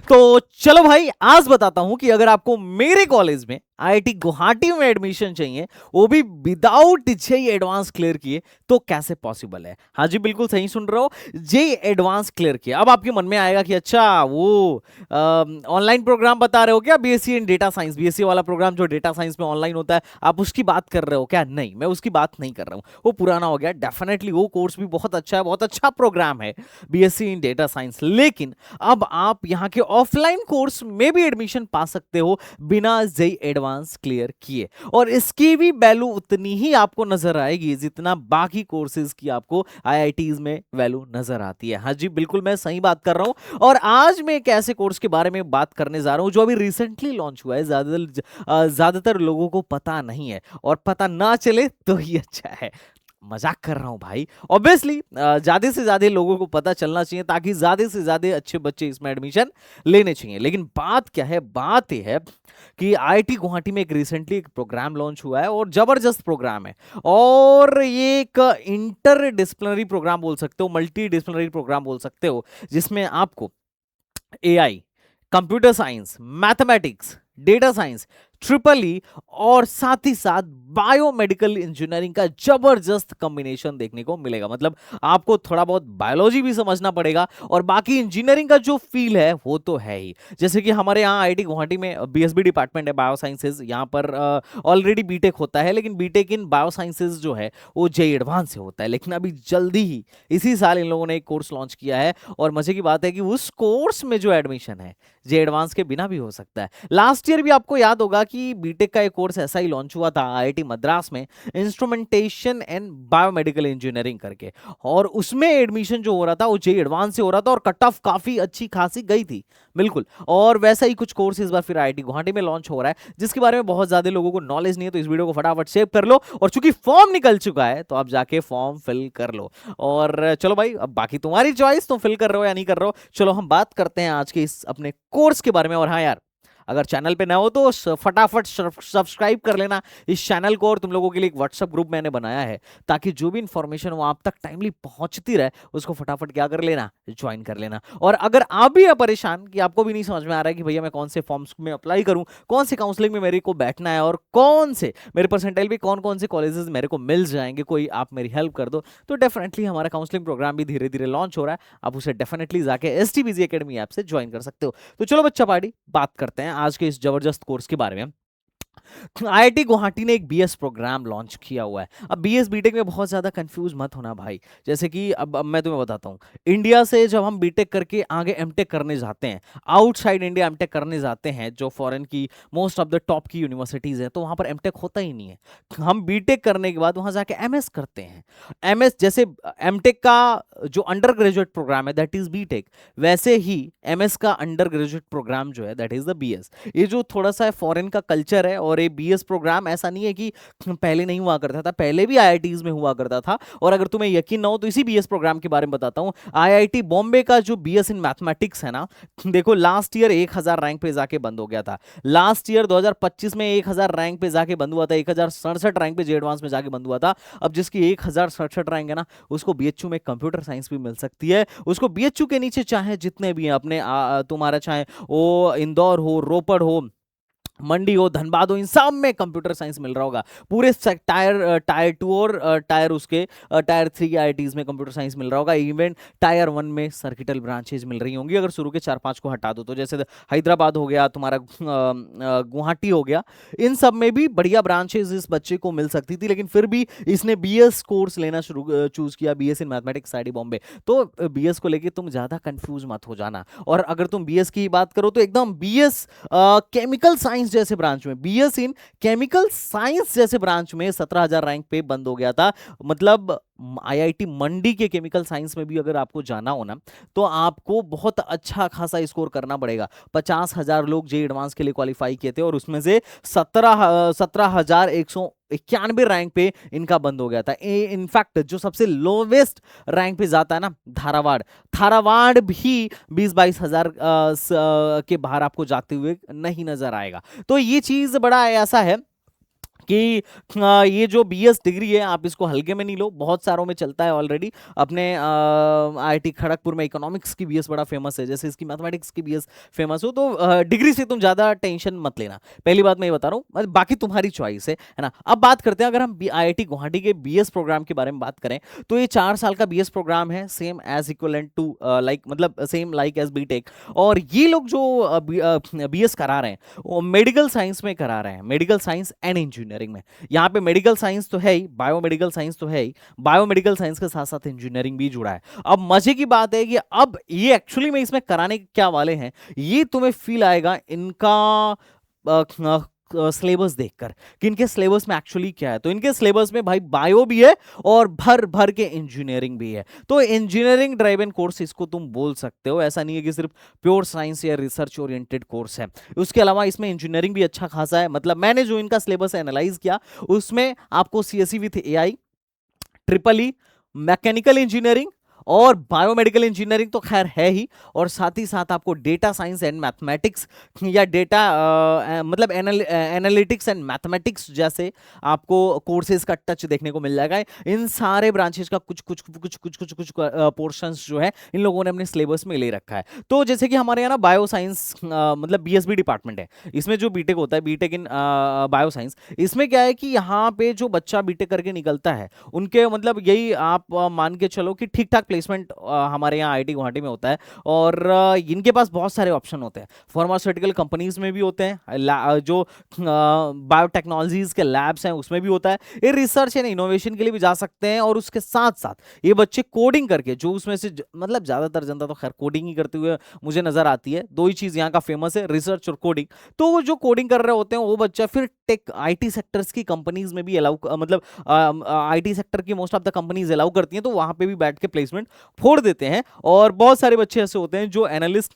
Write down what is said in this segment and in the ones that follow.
तो चलो भाई, आज बताता हूं कि अगर आपको मेरे कॉलेज में आईआईटी गुवाहाटी में एडमिशन चाहिए, वो भी विदाउट जेई एडवांस क्लियर किए, तो कैसे पॉसिबल है? हाँ जी, बिल्कुल सही सुन रहे हो, जेई एडवांस क्लियर किया। अब आपके मन में आएगा कि अच्छा, वो ऑनलाइन प्रोग्राम बता रहे हो क्या, BSc in data science, BSc वाला प्रोग्राम जो डेटा साइंस में ऑनलाइन होता है, आप उसकी बात कर रहे हो क्या? नहीं, मैं उसकी बात नहीं कर रहा हूँ, वो पुराना हो गया। डेफिनेटली वो कोर्स भी बहुत अच्छा है, बहुत अच्छा प्रोग्राम है बीएससी इन डेटा साइंस, लेकिन अब आप यहाँ के ऑफलाइन कोर्स में भी एडमिशन पा सकते हो बिना जेई एडवांस क्लियर किए, और इसकी भी वैल्यू उतनी ही आपको नजर आएगी जितना बाकी कोर्सेज की आपको आईआईटीज में वैल्यू नजर आती है। हाँ जी, बिल्कुल मैं सही बात कर रहा हूं। और आज मैं एक ऐसे कोर्स के बारे में बात करने जा रहा हूं जो अभी रिसेंटली लॉन्च हुआ है, ज्यादातर लोगों को पता नहीं है, और पता ना चले तो ही अच्छा है। मजाक कर रहा हूं भाई। ऑब्वियसली ज्यादा से ज्यादा लोगों को पता चलना चाहिए, ताकि ज्यादा से ज्यादा अच्छे बच्चे इसमें एडमिशन लेने चाहिए। लेकिन बात क्या है? बात यह है कि आईआईटी गुवाहाटी में एक रिसेंटली एक प्रोग्राम लॉन्च हुआ है, और जबरदस्त प्रोग्राम है, और ये एक इंटर डिसिप्लिनरी प्रोग्राम बोल सकते हो, मल्टी डिसिप्लिनरी प्रोग्राम बोल सकते हो, जिसमें आपको AI, computer science, mathematics, data science, triple E, और साथ ही साथ बायोमेडिकल इंजीनियरिंग का जबरदस्त कॉम्बिनेशन देखने को मिलेगा। मतलब आपको थोड़ा बहुत बायोलॉजी भी समझना पड़ेगा, और बाकी इंजीनियरिंग का जो फील है वो तो है ही। जैसे कि हमारे यहाँ आईआईटी गुवाहाटी में बीएसबी डिपार्टमेंट है, बायो साइंसेज, यहाँ पर ऑलरेडी बीटेक होता है, लेकिन बीटेक इन बायो साइंसेज जो है वो जेई एडवांस से होता है। लेकिन अभी जल्दी ही इसी साल इन लोगों ने एक कोर्स लॉन्च किया है, और मजे की बात है कि उस कोर्स में जो एडमिशन है जेई एडवांस के बिना भी हो सकता है। लास्ट ईयर भी आपको याद होगा कि बीटेक का एक कोर्स ऐसा ही लॉन्च हुआ था आईआईटी मद्रास में, इंस्ट्रूमेंटेशन एंड बायोमेडिकल इंजीनियरिंग करके, और उसमें एडमिशन जो हो रहा था वो जेई एडवांस से हो रहा था, और कट ऑफ काफी अच्छी खासी गई थी, बिल्कुल। और वैसा ही कुछ कोर्स इस बार फिर आईआईटी गुवाहाटी में लॉन्च हो रहा है, जिसके बारे में बहुत ज्यादा लोगों को नॉलेज नहीं है। तो इस वीडियो को फटाफट सेव कर लो, और चूंकि फॉर्म निकल चुका है तो आप जाके फॉर्म फिल कर लो। और चलो भाई, अब बाकी तुम्हारी चॉइस, तुम फिल कर रहे हो या नहीं कर रहे हो। चलो हम बात करते हैं आज के इस अपने कोर्स के बारे में। और हाँ यार, अगर चैनल पे नए हो तो फटाफट सब्सक्राइब कर लेना इस चैनल को, और तुम लोगों के लिए एक व्हाट्सएप ग्रुप मैंने बनाया है, ताकि जो भी इंफॉर्मेशन वो आप तक टाइमली पहुंचती रहे, उसको फटाफट क्या कर लेना, ज्वाइन कर लेना। और अगर आप भी है परेशान कि आपको भी नहीं समझ में आ रहा है कि भैया मैं कौन से फॉर्म्स में अप्लाई करूं, कौन से काउंसलिंग में मेरे को बैठना है, और कौन से मेरे परसेंटाइल भी कौन कौन से कॉलेजेस मेरे को मिल जाएंगे, कोई आप मेरी हेल्प कर दो, तो डेफिनेटली हमारा काउंसलिंग प्रोग्राम भी धीरे धीरे लॉन्च हो रहा है। आप उसे डेफिनेटली जाके एसटीबीजी एकेडमी ऐप से ज्वाइन कर सकते हो। तो चलो बच्चा पार्टी, बात करते हैं आज के इस जबरदस्त कोर्स के बारे में। आईआईटी गुवाहाटी ने एक बीएस प्रोग्राम लॉन्च किया हुआ है। अब बीएस बीटेक में बहुत ज्यादा कंफ्यूज मत होना भाई। जैसे कि अब मैं तुम्हें बताता हूँ, इंडिया से जब हम बीटेक करके आगे एमटेक करने जाते हैं, आउटसाइड इंडिया एमटेक करने जाते हैं, जो फॉरेन की मोस्ट ऑफ द टॉप की यूनिवर्सिटीज हैं, तो वहां पर एमटेक होता ही नहीं है। हम बीटेक करने के बाद वहां जाके एमएस करते हैं। एमएस जैसे एमटेक का जो अंडर ग्रेजुएट प्रोग्राम है दैट इज बीटेक, वैसे ही एमएस का अंडर ग्रेजुएट प्रोग्राम जो है दैट इज द बीएस। ये जो थोड़ा सा फॉरेन का कल्चर है, और ये बीएस प्रोग्राम ऐसा नहीं है कि पहले नहीं हुआ करता था, पहले भी आईआईटीज में हुआ करता था। और अगर तुम्हें यकीन ना हो तो इसी बीएस प्रोग्राम के बारे में बताता हूं। आईआईटी बॉम्बे का जो बीएस इन मैथमेटिक्स है ना, देखो लास्ट ईयर 1000 रैंक पे जाके बंद हो गया था। लास्ट ईयर 2025 में 1000 रैंक पे जाके बंद हुआ था, 1067 रैंक पे जे एडवांस में जाके बंद हुआ था। अब जिसकी 1067 रैंक है ना, उसको बीएचयू में कंप्यूटर साइंस भी मिल सकती है। उसको बीएचयू के नीचे चाहे जितने भी हैं अपने तुम्हारा, चाहे वो इंदौर हो, रोपड़ हो, मंडी हो, धनबाद हो, इन सब में कंप्यूटर साइंस मिल रहा होगा। पूरे टायर 2 और टायर 3 आईआईटीज में कंप्यूटर साइंस मिल रहा होगा। इवन टायर 1 में सर्किटल ब्रांचेज मिल रही होंगी, अगर शुरू के 4-5 को हटा दो तो। जैसे हैदराबाद हो गया तुम्हारा, गुवाहाटी हो गया, इन सब में भी बढ़िया ब्रांचेज इस बच्चे को मिल सकती थी। लेकिन फिर भी इसने बीएस कोर्स लेना चूज किया, BS in mathematics IIT Bombay. तो बीएस को लेके तुम ज्यादा कंफ्यूज मत हो जाना। और अगर तुम बीएस की बात करो तो एकदम बीएस केमिकल साइंस जैसे ब्रांच में, बीएस इन केमिकल साइंस जैसे ब्रांच में 17000 रैंक पे बंद हो गया था। मतलब आईआईटी मंडी के केमिकल साइंस में भी अगर आपको जाना हो ना, तो आपको बहुत अच्छा खासा स्कोर करना पड़ेगा। 50,000 लोग जे एडवांस के लिए क्वालिफाई किए थे, और उसमें से 17,191 रैंक पे इनका बंद हो गया था। इनफैक्ट जो सबसे लोवेस्ट रैंक पे जाता है ना, धारावाड़ भी 20-22 हजार के बाहर आपको जाते हुए नहीं नजर आएगा। तो ये चीज बड़ा ऐसा है कि ये जो बीएस डिग्री है आप इसको हल्के में नहीं लो, बहुत सारों में चलता है ऑलरेडी। अपने आईआईटी खड़गपुर में इकोनॉमिक्स की बीएस बड़ा फेमस है, जैसे इसकी मैथमेटिक्स की बीएस फेमस हो, तो डिग्री से तुम ज्यादा टेंशन मत लेना। पहली बात मैं ये बता रहा हूँ, बाकी तुम्हारी चॉइस है ना। अब बात करते हैं, अगर हम आईआईटी गुवाहाटी के बीएस प्रोग्राम के बारे में बात करें, तो ये 4 साल का बीएस प्रोग्राम है, same as equivalent to like मतलब सेम लाइक एज बीटेक। और ये लोग जो बीएस करा रहे हैं वो मेडिकल साइंस में करा रहे हैं, मेडिकल साइंस एंड इंजीनियरिंग में। यहाँ पे मेडिकल साइंस तो है ही, बायोमेडिकल साइंस तो है ही, बायोमेडिकल साइंस के साथ साथ इंजीनियरिंग भी जुड़ा है। अब मजे की बात है कि अब ये एक्चुअली में इसमें कराने क्या वाले हैं, ये तुम्हें फील आएगा इनका सिलेबस देखकर कि इनके सिलेबस में एक्चुअली क्या है। तो इनके सिलेबस में भाई बायो भी है और भर भर के इंजीनियरिंग भी है। तो इंजीनियरिंग ड्राइवन कोर्स इसको तुम बोल सकते हो, ऐसा नहीं है कि सिर्फ प्योर साइंस या रिसर्च ओरिएंटेड कोर्स है। उसके अलावा इसमें इंजीनियरिंग भी अच्छा खासा है। मतलब मैंने जो इनका सिलेबस एनालाइज किया उसमें आपको CSC with AI, triple E, mechanical engineering और बायोमेडिकल इंजीनियरिंग तो खैर है ही, और साथ ही साथ आपको डेटा साइंस एंड मैथमेटिक्स या डेटा मतलब एनालिटिक्स एंड मैथमेटिक्स जैसे आपको कोर्सेज का टच देखने को मिल जाएगा। इन सारे ब्रांचेस का कुछ कुछ कुछ कुछ कुछ कुछ पोर्शंस जो है इन लोगों ने अपने सिलेबस में ले रखा है। तो जैसे कि हमारे यहाँ ना बायो साइंस मतलब बीएसबी डिपार्टमेंट है, इसमें जो बीटेक होता है, बीटेक इन बायो साइंस, इसमें क्या है कि यहाँ पे जो बच्चा बीटेक करके निकलता है उनके मतलब यही आप मान के चलो कि ठीक ठाक प्लेसमेंट हमारे यहाँ आईआईटी गुवाहाटी में होता है। और इनके पास बहुत सारे ऑप्शन होते हैं, फार्मास्यूटिकल कंपनीज में भी होते हैं, जो बायोटेक्नोलॉजीज के लैब्स हैं उसमें भी होता है, ये रिसर्च एंड इनोवेशन के लिए भी जा सकते हैं। और उसके साथ साथ ये बच्चे कोडिंग करके, जो उसमें से मतलब ज्यादातर जनता तो खैर कोडिंग ही करते हुए मुझे नजर आती है, दो ही चीज यहाँ का फेमस है, रिसर्च और कोडिंग। तो वो जो कोडिंग कर रहे होते हैं वो बच्चा फिर टेक आईटी सेक्टर्स की कंपनीज में भी अलाउ, मतलब आईटी सेक्टर की most of the companies allow करती हैं, तो वहां पे भी बैठ के प्लेसमेंट फोड़ देते हैं। और बहुत सारे बच्चे ऐसे होते हैं जो एनालिस्ट,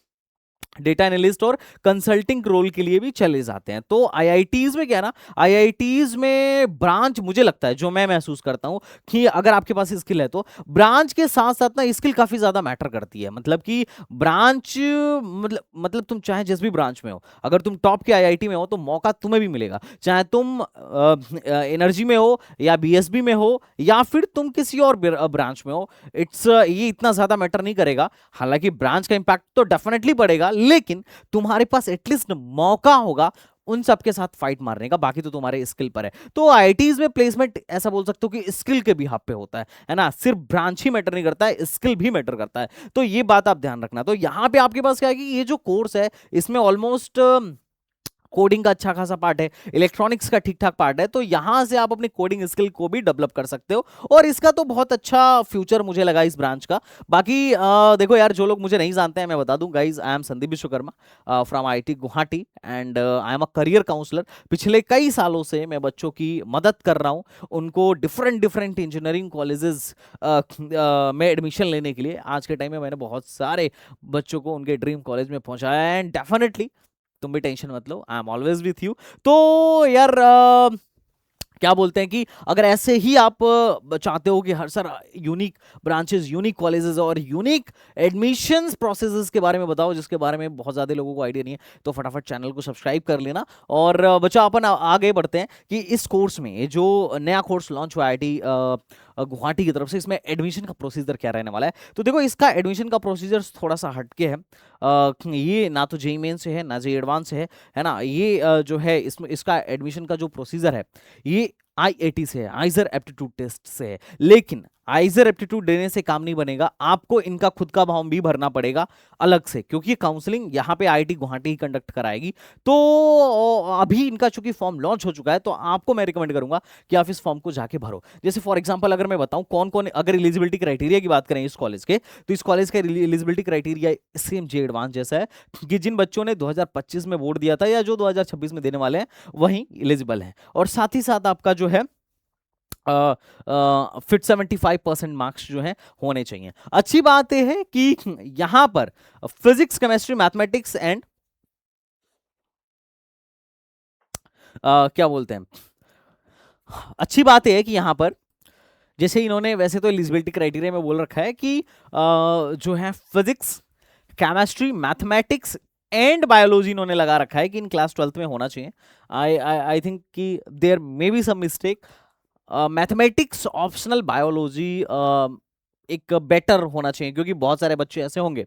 डेटा एनालिस्ट और कंसल्टिंग रोल के लिए भी चले जाते हैं। तो आईआईटीज में क्या है ना, आईआईटीज में ब्रांच मुझे लगता है, जो मैं महसूस करता हूं कि अगर आपके पास स्किल है तो ब्रांच के साथ साथ ना स्किल काफी ज्यादा मैटर करती है। मतलब कि ब्रांच मतलब तुम चाहे जिस भी ब्रांच में हो, अगर तुम टॉप के आईआईटी में हो तो मौका तुम्हें भी मिलेगा, चाहे तुम एनर्जी में हो या बीएसबी में हो या फिर तुम किसी और ब्रांच में हो। ये इतना ज्यादा मैटर नहीं करेगा, हालांकि ब्रांच का इंपैक्ट तो डेफिनेटली पड़ेगा, लेकिन तुम्हारे पास एटलीस्ट मौका होगा उन सबके साथ फाइट मारने का, बाकी तो तुम्हारे स्किल पर है। तो आईआईटीज में प्लेसमेंट ऐसा बोल सकते हो कि स्किल के भी हाथ पे होता है ना, सिर्फ ब्रांच ही मैटर नहीं करता है, स्किल भी मैटर करता है। तो ये बात आप ध्यान रखना। तो यहां पे आपके पास क्या है कि ये जो कोर्स है इसमें ऑलमोस्ट कोडिंग का अच्छा खासा पार्ट है, इलेक्ट्रॉनिक्स का ठीक ठाक पार्ट है, तो यहां से आप अपनी कोडिंग स्किल को भी डेवलप कर सकते हो। और इसका तो बहुत अच्छा फ्यूचर मुझे लगा इस ब्रांच का। बाकी देखो यार, जो लोग मुझे नहीं जानते हैं मैं बता दूं, guys I am Sandeep Vishwakarma from IIT Guwahati and I am a career counsellor. पिछले कई सालों से मैं बच्चों की मदद कर रहा हूं, उनको डिफरेंट डिफरेंट इंजीनियरिंग कॉलेजेस में एडमिशन लेने के लिए। आज के टाइम में मैंने बहुत सारे बच्चों को उनके ड्रीम कॉलेज में पहुंचाया एंड डेफिनेटली तुम भी टेंशन मत लो, I am always with you. तो यार क्या बोलते हैं कि अगर ऐसे ही आप चाहते हो कि हर sir unique branches, unique colleges और यूनिक एडमिशंस प्रोसेसेस के बारे में बताओ, जिसके बारे में बहुत ज़्यादा लोगों को आइडिया नहीं है, तो फटाफट चैनल को सब्सक्राइब कर लेना। और बच्चा अपन आगे बढ़ते हैं कि इस कोर्स में, ये जो नया कोर्स लॉन्च हुआ आईआईटी गुवाहाटी की तरफ से, इसमें एडमिशन का प्रोसीजर क्या रहने वाला है। तो देखो, इसका एडमिशन का प्रोसीजर थोड़ा सा हटके है। ये ना तो जेईई मेन से है ना जेईई एडवांस से है ना। ये जो है इसमें इसका एडमिशन का जो प्रोसीजर है ये आईआईटी से है, आइजर एप्टीट्यूड टेस्ट से है। लेकिन आइजर एप्टीट्यूड देने से काम नहीं बनेगा, आपको इनका खुद का फॉर्म भी भरना पड़ेगा अलग से, क्योंकि काउंसलिंग यहाँ पे आईआईटी गुवाहाटी ही कंडक्ट कराएगी। तो अभी इनका चूंकि फॉर्म लॉन्च हो चुका है, तो आपको मैं रिकमेंड करूंगा कि आप इस फॉर्म को जाके भरो। जैसे फॉर एग्जांपल अगर मैं बताऊं कौन कौन, अगर एलिजिबिलिटी क्राइटेरिया की बात करें इस कॉलेज के, तो इस कॉलेज का eligibility criteria same JEE advance जैसा है कि जिन बच्चों ने 2025 में वोट दिया था या जो 2026 में देने वाले हैं वही एलिजिबल है। और साथ ही साथ आपका जो है फिट 75% मार्क्स जो है होने चाहिए। अच्छी बात यह है कि यहां पर फिजिक्स, केमिस्ट्री, मैथमेटिक्स एंड क्या बोलते हैं, अच्छी बात यह है कि यहां पर जैसे इन्होंने, वैसे तो एलिजिबिलिटी क्राइटेरिया में बोल रखा है कि जो है physics, chemistry, mathematics and biology इन्होंने लगा रखा है कि इन क्लास 12th में होना चाहिए। आई थिंक कि there may be some mistake. Mathematics optional, biology एक बेटर होना चाहिए, क्योंकि बहुत सारे बच्चे ऐसे होंगे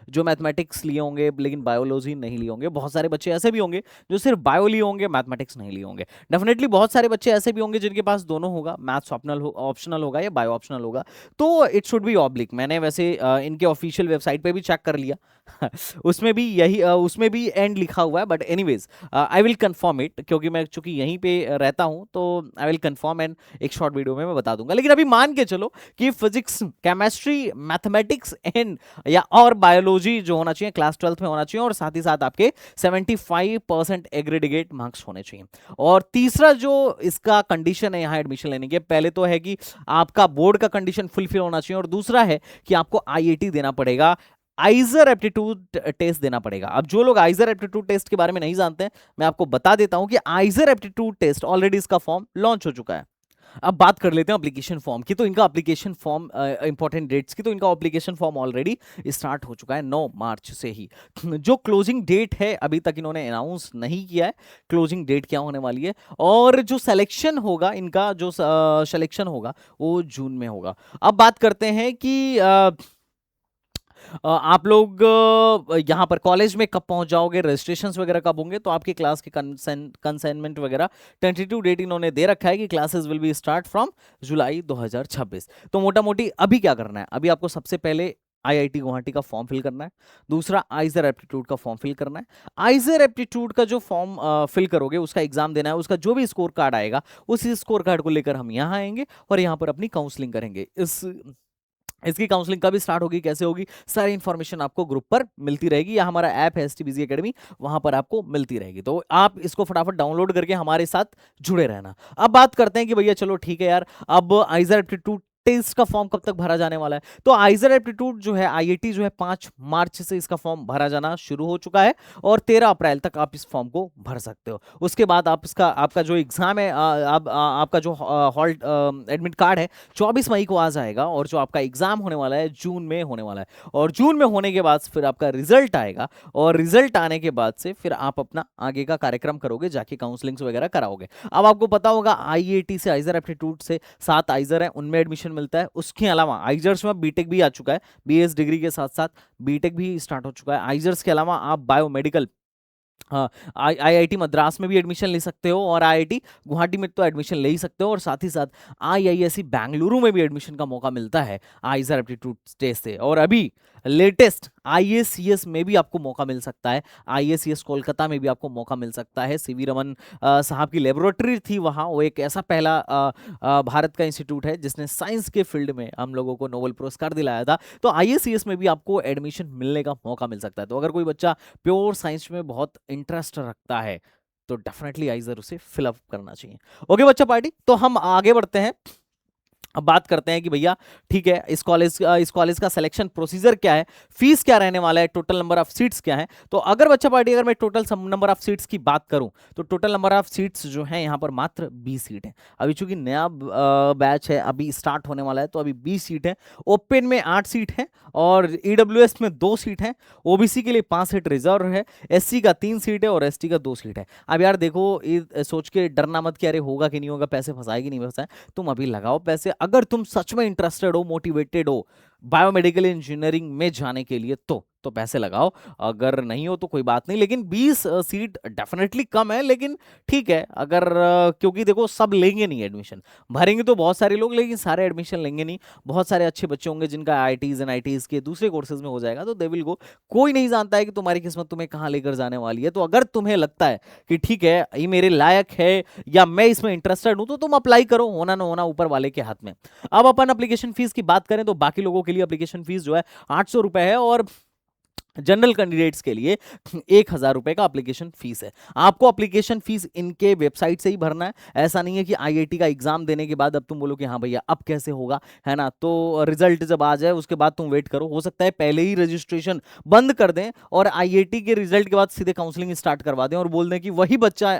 जो मैथमेटिक्स लिए होंगे लेकिन बायोलॉजी नहीं लिए होंगे। बहुत सारे बच्चे ऐसे भी होंगे जो सिर्फ बायो लिए होंगे, मैथमेटिक्स नहीं लिए होंगे। डेफिनेटली बहुत सारे बच्चे ऐसे भी होंगे जिनके पास दोनों होगा, मैथ्स ऑप्शनल होगा या बायो ऑप्शनल होगा। तो इट शुड बी ऑब्लिक। मैंने वैसे इनके ऑफिशियल वेबसाइट पे भी चेक कर लिया उसमें भी यही उसमें भी एंड लिखा हुआ है, but anyways I will confirm it, क्योंकि मैं चूंकि यहीं पे रहता हूं तो आई विल कंफर्म एंड एक शॉर्ट वीडियो में मैं बता दूंगा। लेकिन अभी मान के चलो कि फिजिक्स, केमिस्ट्री, मैथमेटिक्स एंड या और बायोलॉजी जो होना चाहिए क्लास 12th में होना चाहिए, और साथ ही साथ आपके 75% एग्रीगेट मार्क्स होने चाहिए। और तीसरा जो इसका कंडीशन है यहाँ एडमिशन लेने के, पहले तो है कि आपका बोर्ड का कंडीशन फुलफिल होना चाहिए, और दूसरा है कि आपको आईआईटी देना पड़ेगा, आइजर एप्टीट्यूड टेस्ट देना पड़ेगा। अब जो लोग आइजर एप्टीट्यूड टेस्ट के बारे में नहीं जानते हैं, मैं आपको बता देता हूं कि आइजर एप्टीट्यूड टेस्ट ऑलरेडी इसका फॉर्म लॉन्च हो चुका है। अब बात कर लेते हैं एप्लीकेशन फॉर्म की। तो इनका एप्लीकेशन फॉर्म, इंपॉर्टेंट डेट्स की, तो इनका एप्लीकेशन फॉर्म ऑलरेडी स्टार्ट हो चुका है 9 मार्च से ही। जो क्लोजिंग डेट है अभी तक इन्होंने अनाउंस नहीं किया है क्लोजिंग डेट क्या होने वाली है, और जो सिलेक्शन होगा, इनका जो सिलेक्शन होगा वो जून में होगा। अब बात करते हैं कि आप लोग यहाँ पर कॉलेज में कब पहुंच जाओगे, रजिस्ट्रेशंस वगैरह कब होंगे। तो आपकी क्लास के कंसाइनमेंट वगैरह टेंटेटिव डेट इन्होंने दे रखा है कि classes will be start from जुलाई 2026। तो मोटा मोटी अभी क्या करना है, अभी आपको सबसे पहले आईआईटी गुवाहाटी का फॉर्म फिल करना है, दूसरा आइजर एप्टीट्यूड का फॉर्म फिल करना है। आइजर एप्टीट्यूड का जो फॉर्म फिल करोगे उसका एग्जाम देना है, उसका जो भी स्कोर कार्ड आएगा उसी स्कोर कार्ड को लेकर हम यहाँ आएंगे और यहाँ पर अपनी काउंसलिंग करेंगे। इसकी काउंसलिंग कब स्टार्ट होगी, कैसे होगी, सारी इंफॉर्मेशन आपको ग्रुप पर मिलती रहेगी, या हमारा ऐप है एसटीबीजी एकेडमी, वहां पर आपको मिलती रहेगी। तो आप इसको फटाफट डाउनलोड करके हमारे साथ जुड़े रहना। अब बात करते हैं कि भैया चलो ठीक है यार, अब आइजर एप्टीट्यूड टेस्ट का फॉर्म कब तक भरा जाने वाला है। तो आइजर एप्टीट्यूड जो है, आईआईटी जो है, 5 मार्च से इसका फॉर्म भरा जाना शुरू हो चुका है, और 13 अप्रैल तक आप इस फॉर्म को भर सकते हो। उसके बाद आप आपका जो एग्जाम है, आपका जो हॉल एडमिट कार्ड है 24 मई को आ जाएगा, और जो आपका एग्जाम होने वाला है जून में होने वाला है, और जून में होने के बाद फिर आपका रिजल्ट आएगा, और रिजल्ट आने के बाद से फिर आप अपना आगे का कार्यक्रम करोगे, जाके काउंसलिंग वगैरह कराओगे। अब आपको पता होगा आईआईटी से, आइजर एप्टीट्यूड से 7 आइजर है, उनमें एडमिशन मिलता है। उसके अलावा आइजर्स में बीटेक भी आ चुका है, बीएस डिग्री के साथ साथ बीटेक भी स्टार्ट हो चुका है। आइजर्स के अलावा आप बायोमेडिकल, हाँ, आईआईटी मद्रास में भी एडमिशन ले सकते हो, और आईआईटी गुवाहाटी में तो एडमिशन ले ही सकते हो, और साथ ही साथ आईआईएससी बेंगलुरु में भी एडमिशन का मौका मिलता है आइजर एप्टीट्यूड टेस्ट से। और अभी लेटेस्ट आईएसीएस में भी आपको मौका मिल सकता है, आईएसीएस कोलकाता में भी आपको मौका मिल सकता है। सीवी रमन साहब की लेबोरेटरी थी वहाँ, वो एक ऐसा पहला भारत का इंस्टीट्यूट है जिसने साइंस के फील्ड में हम लोगों को नोबेल पुरस्कार दिलाया था। तो आईएसीएस में भी आपको एडमिशन मिलने का मौका मिल सकता है। तो अगर कोई बच्चा प्योर साइंस में बहुत इंटरेस्ट रखता है तो डेफिनेटली आइजर उसे फिलअप करना चाहिए। ओके बच्चा पार्टी, तो हम आगे बढ़ते हैं। अब बात करते हैं कि भैया ठीक है, इस कॉलेज का सिलेक्शन प्रोसीजर क्या है, फीस क्या रहने वाला है, टोटल नंबर ऑफ सीट्स क्या है। तो अगर बच्चा पार्टी, अगर मैं टोटल नंबर ऑफ सीट्स की बात करूं तो टोटल नंबर ऑफ सीट्स जो है यहाँ पर मात्र 20 सीट है। अभी चूंकि नया बैच है, अभी स्टार्ट होने वाला है, तो अभी 20 सीट है। ओपन में 8 सीट है, और ईडब्ल्यूएस में 2 सीट है, ओबीसी के लिए 5 सीट रिजर्व है, एससी का 3 सीट है, और एसटी का 2 सीट है। अब यार देखो, सोच के डरना मत कि अरे होगा कि नहीं होगा, पैसे फंसाए कि नहीं फंसाए, तुम अभी लगाओ पैसे। अगर तुम सच में इंटरेस्टेड हो, मोटिवेटेड हो बायोमेडिकल इंजीनियरिंग में जाने के लिए, तो पैसे लगाओ। अगर नहीं हो तो कोई बात नहीं, लेकिन 20 सीट डेफिनेटली कम है, लेकिन ठीक है। अगर क्योंकि देखो सब लेंगे नहीं एडमिशन, भरेंगे तो बहुत सारे लोग, लेकिन सारे एडमिशन लेंगे नहीं। बहुत सारे अच्छे बच्चे होंगे जिनका आईआईटीज एंड आईटीज के दूसरे कोर्सेज में हो जाएगा, तो दे विल गो। कोई नहीं जानता है कि तुम्हारी किस्मत तुम्हें कहाँ लेकर जाने वाली है। तो अगर तुम्हें लगता है कि ठीक है ये मेरे लायक है या मैं इसमें इंटरेस्टेड हूं, तो तुम अप्लाई करो, होना ना होना ऊपर वाले के हाथ में। अब अपन एप्लीकेशन फीस की बात करें तो बाकी लोगों के लिए एप्लीकेशन फीस जो है 800 रुपए है, और जनरल कैंडिडेट्स के लिए 1000 रुपए का एप्लीकेशन फीस है। आपको एप्लीकेशन फीस इनके वेबसाइट से ही भरना है। ऐसा नहीं है कि आईआईटी का एग्जाम देने के बाद अब तुम बोलो कि हाँ भैया अब कैसे होगा, है ना। तो रिजल्ट जब आ जाए उसके बाद तुम वेट करो, हो सकता है पहले ही रजिस्ट्रेशन बंद कर दें और आईआईटी के रिजल्ट के बाद सीधे काउंसलिंग स्टार्ट करवा दें, और बोल दें कि वही बच्चा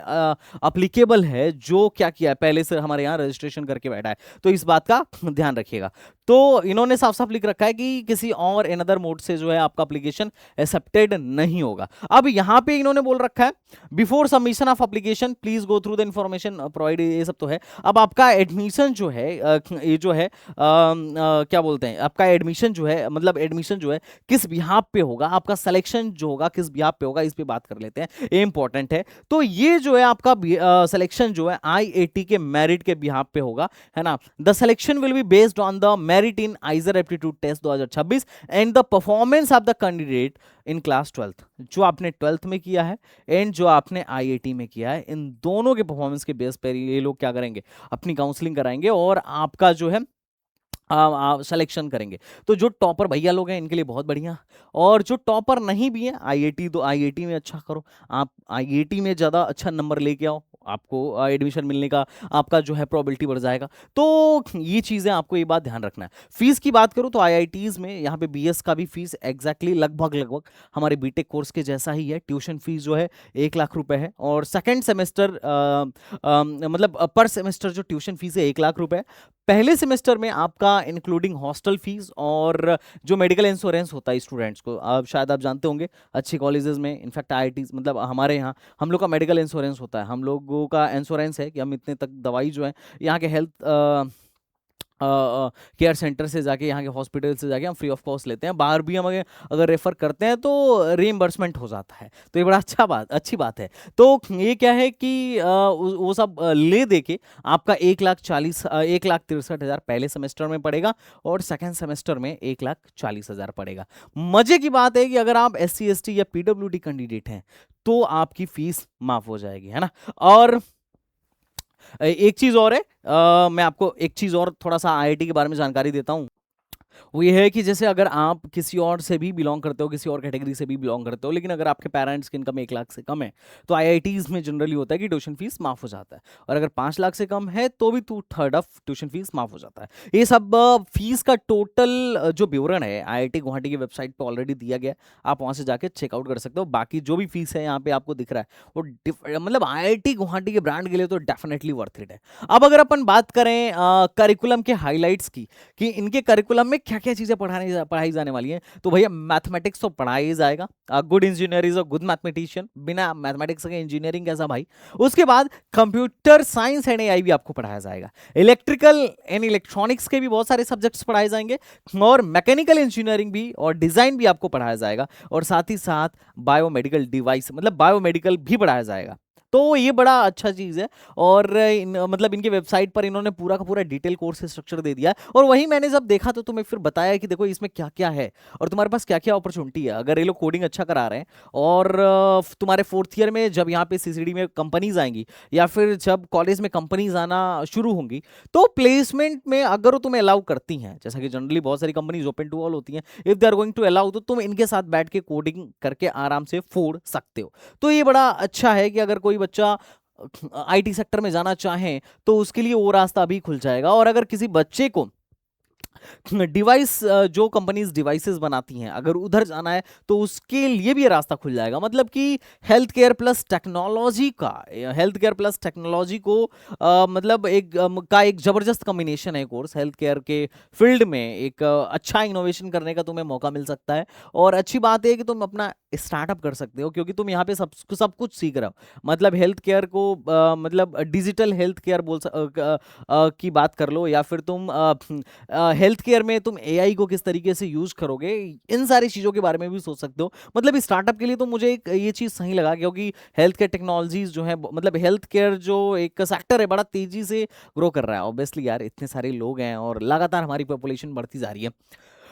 अप्लीकेबल है जो क्या किया है, पहले से हमारे यहाँ रजिस्ट्रेशन करके बैठा है। तो इस बात का ध्यान रखिएगा। तो इन्होंने साफ साफ लिख रखा है कि किसी और अनदर मोड से जो है आपका एप्लीकेशन एक्सेप्टेड नहीं होगा। अब यहाँ पे इन्होंने बोल रखा है before submission of application please go through the information provide, ये सब तो है। अब आपका एडमिशन जो है ये जो है क्या बोलते हैं, आपका एडमिशन जो है, मतलब एडमिशन जो है किस बिहाफ पे होगा, आपका सिलेक्शन जो होगा किस बिहाफ पे होगा, इस पे बात कर लेते हैं, ये इंपॉर्टेंट है। तो ये जो है आपका सिलेक्शन जो है आईआईटी के मेरिट के बिहाफ पे होगा, है ना। The selection will be based on the merit in IISER aptitude test 2026 and the performance of the candidate in class 12th, जो आपने 12th में किया है एंड जो आपने आईआईटी में किया है, इन दोनों के परफॉर्मेंस के बेस पर ये लोग क्या करेंगे, अपनी काउंसलिंग कराएंगे और आपका जो है सिलेक्शन करेंगे। तो जो टॉपर भैया लोग हैं इनके लिए बहुत बढ़िया, और जो टॉपर नहीं भी है आईआईटी, तो आईआईटी में अच्छा करो, आप आईआईटी में ज़्यादा अच्छा नंबर लेके आओ, आपको एडमिशन मिलने का आपका जो है प्रोबेबिलिटी बढ़ जाएगा। तो ये चीज़ें आपको ये बात ध्यान रखना है। फीस की बात करूँ तो आईआईटीज़ में यहाँ पे बीएस का भी फीस एग्जैक्टली लगभग हमारे बीटेक कोर्स के जैसा ही है। ट्यूशन फीस जो है 1 लाख रुपए है, और सेकेंड सेमेस्टर मतलब पर सेमेस्टर जो ट्यूशन फीस है 1 लाख रुपए। पहले सेमेस्टर में आपका इंक्लूडिंग हॉस्टल फीस और जो मेडिकल इंश्योरेंस होता है स्टूडेंट्स को, आप शायद आप जानते होंगे अच्छे कॉलेजेस में, इनफैक्ट आईआईटी मतलब हमारे यहाँ हम लोग का मेडिकल इंश्योरेंस होता है, हम लोगों का इंश्योरेंस है कि हम इतने तक दवाई जो है यहाँ के हेल्थ केयर सेंटर से जाके, यहाँ के हॉस्पिटल से जाके हम फ्री ऑफ कॉस्ट लेते हैं। बाहर भी हम अगर रेफर करते हैं तो रीइंबर्समेंट हो जाता है, तो ये बड़ा अच्छी बात है। तो ये क्या है कि वो सब ले दे के आपका 1,63,000 पहले सेमेस्टर में पड़ेगा और सेकेंड सेमेस्टर में 1,40,000 पड़ेगा। मजे की बात है कि अगर आप SC ST या PWD कैंडिडेट हैं तो आपकी फीस माफ हो जाएगी, है ना। और एक चीज और है, मैं आपको एक चीज और थोड़ा सा आईआईटी के बारे में जानकारी देता हूँ। वो ये है कि जैसे अगर आप किसी और से भी बिलोंग करते हो, किसी और कैटेगरी से भी बिलोंग करते हो, लेकिन अगर आपके पेरेंट्स की इनकम 1 लाख से कम है तो आईआईटीज में जनरली होता है कि ट्यूशन फीस माफ हो जाता है, और अगर 5 लाख से कम है तो भी 2/3 ऑफ ट्यूशन फीस माफ हो जाता है। ये सब फीस का टोटल जो विवरण है आईआईटी गुवाहाटी की वेबसाइट पर ऑलरेडी दिया गया है, आप वहां से जाके चेकआउट कर सकते हो। बाकी जो भी फीस है यहाँ पे आपको दिख रहा है वो मतलब आईआईटी गुवाहाटी के ब्रांड के लिए तो डेफिनेटली वर्थ इट है। अब अगर अपन बात करें करिकुलम के हाईलाइट्स की, कि इनके करिकुलम में क्या क्या चीजें पढ़ाई जाने वाली हैं, तो भैया मैथमेटिक्स तो पढ़ाया ही जाएगा। Good engineer is a good mathematician, बिना मैथमेटिक्स के इंजीनियरिंग कैसा भाई। उसके बाद कंप्यूटर साइंस एंड एआई भी आपको पढ़ाया जाएगा, इलेक्ट्रिकल एंड इलेक्ट्रॉनिक्स के भी बहुत सारे सब्जेक्ट्स पढ़ाए जाएंगे, और मैकेनिकल इंजीनियरिंग भी और डिजाइन भी आपको पढ़ाया जाएगा, और साथ ही साथ बायोमेडिकल डिवाइस मतलब बायोमेडिकल भी पढ़ाया जाएगा। तो ये बड़ा अच्छा चीज़ है, और मतलब इनके वेबसाइट पर इन्होंने पूरा का पूरा डिटेल कोर्स स्ट्रक्चर दे दिया है। और वही मैंने जब देखा तो तुम्हें फिर बताया कि देखो इसमें क्या क्या है और तुम्हारे पास क्या क्या अपॉर्चुनिटी है। अगर ये लोग कोडिंग अच्छा करा रहे हैं और तुम्हारे 4th ईयर में जब यहाँ पे सीसीडी में कंपनीज आएंगी या फिर जब कॉलेज में कंपनीज आना शुरू होंगी, तो प्लेसमेंट में अगर वो तुम्हें अलाउ करती हैं, जैसा कि जनरली बहुत सारी कंपनीज ओपन टू ऑल होती हैं, if they are going to allow, तो तुम इनके साथ बैठ के कोडिंग करके आराम से फोड़ सकते हो। तो ये बड़ा अच्छा है कि अगर कोई बच्चा आईटी सेक्टर में जाना चाहे तो उसके लिए वो रास्ता भी खुल जाएगा। और अगर किसी बच्चे को डिवाइस जो कंपनीज डिवाइसेस बनाती हैं अगर उधर जाना है तो उसके लिए भी ये रास्ता खुल जाएगा। मतलब कि हेल्थ केयर प्लस टेक्नोलॉजी को मतलब एक जबरदस्त कॉम्बिनेशन है कोर्स। हेल्थ केयर के फील्ड में एक अच्छा इनोवेशन करने का तुम्हें मौका मिल सकता है, और अच्छी बात है कि तुम अपना स्टार्टअप कर सकते हो, क्योंकि तुम यहाँ पे सब कुछ सीख रहे हो। मतलब हेल्थ केयर को मतलब डिजिटल हेल्थ केयर की बात कर लो, या फिर तुम हेल्थ केयर में तुम एआई को किस तरीके से यूज करोगे, इन सारी चीजों के बारे में भी सोच सकते हो। मतलब स्टार्टअप के लिए तो मुझे ये चीज सही लगा, क्योंकि हेल्थ केयर टेक्नोलॉजीज जो है, मतलब हेल्थ केयर जो एक सेक्टर है बड़ा तेजी से ग्रो कर रहा है। ऑब्वियसली यार इतने सारे लोग हैं और लगातार हमारी पॉपुलेशन बढ़ती जा रही है।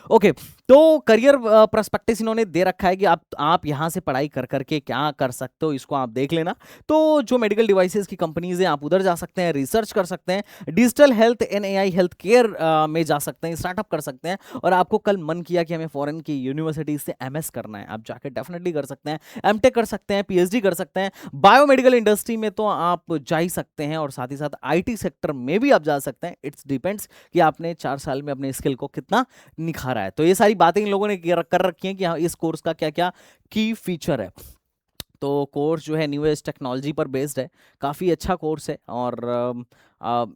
ओके, तो करियर पर्सपेक्टिव इन्होंने दे रखा है कि आप यहां से पढ़ाई कर करके क्या कर सकते हो, इसको आप देख लेना। तो जो मेडिकल डिवाइसेस की कंपनीज हैं आप उधर जा सकते हैं, रिसर्च कर सकते हैं, digital health and AI health care में जा सकते हैं, स्टार्टअप कर सकते हैं। और आपको कल मन किया कि हमें फॉरेन की यूनिवर्सिटीज से एमएस करना है, आप जाकर डेफिनेटली कर सकते हैं, एमटेक कर सकते हैं, पीएचडी कर सकते हैं। बायोमेडिकल इंडस्ट्री में तो आप जा ही सकते हैं, और साथ ही साथ आईटी सेक्टर में भी आप जा सकते हैं। इट्स डिपेंड्स कि आपने 4 साल में अपने स्किल को कितना निखारा है। तो ये सारी बातें इन लोगों ने कर रखी हैं कि हाँ इस कोर्स का क्या क्या की फीचर है। तो कोर्स जो है न्यूएस्ट टेक्नोलॉजी पर बेस्ड है, काफ़ी अच्छा कोर्स है, और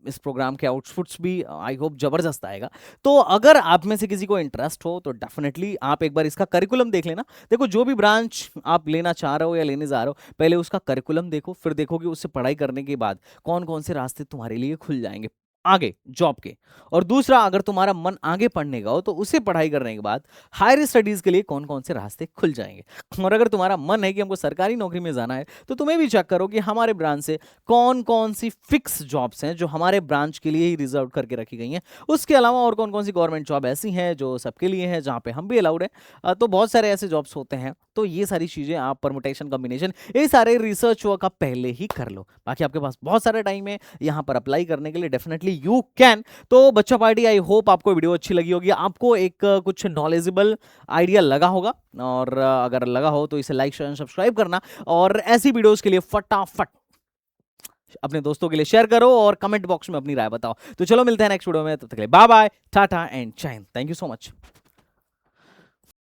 इस प्रोग्राम के आउटपुट्स भी आई होप ज़बरदस्त आएगा। तो अगर आप में से किसी को इंटरेस्ट हो तो डेफिनेटली आप एक बार इसका करिकुलम देख लेना। देखो, जो भी ब्रांच आप लेना चाह रहे हो या लेने जा रहे हो, पहले उसका करिकुलम देखो, फिर देखो कि उससे पढ़ाई करने के बाद कौन कौन से रास्ते तुम्हारे लिए खुल जाएंगे आगे जॉब के। और दूसरा, अगर तुम्हारा मन आगे पढ़ने का हो तो उसे पढ़ाई करने के बाद हायर स्टडीज के लिए कौन कौन से रास्ते खुल जाएंगे। और अगर तुम्हारा मन है कि हमको सरकारी नौकरी में जाना है, तो तुम्हें भी चेक करो कि हमारे ब्रांच से कौन कौन सी फिक्स जॉब्स हैं जो हमारे ब्रांच के लिए ही रिजर्व करके रखी गई हैं। उसके अलावा और कौन कौन सी गवर्नमेंट जॉब ऐसी हैं जो सबके लिए हैं, जहाँ पे हम भी अलाउड है। तो बहुत सारे ऐसे जॉब्स होते हैं। तो ये सारी चीजें आप परमुटेशन कॉम्बिनेशन, ये सारे रिसर्च वर्क आप पहले ही कर लो। बाकी आपके पास बहुत सारा टाइम है यहाँ पर अप्लाई करने के लिए, डेफिनेटली यू कैन। तो बच्चा पार्टी, आई होप आपको वीडियो अच्छी लगी होगी, आपको एक कुछ नॉलेजेबल आइडिया लगा होगा। और अगर लगा हो तो इसे लाइक शेयर सब्सक्राइब करना, और ऐसी वीडियोस के लिए फटाफट अपने दोस्तों के लिए शेयर करो और कमेंट बॉक्स में अपनी राय बताओ। तो चलो मिलते हैं नेक्स्ट वीडियो में, तब तक के लिए बाय बाय, टाटा एंड जय Hind. Thank you so much.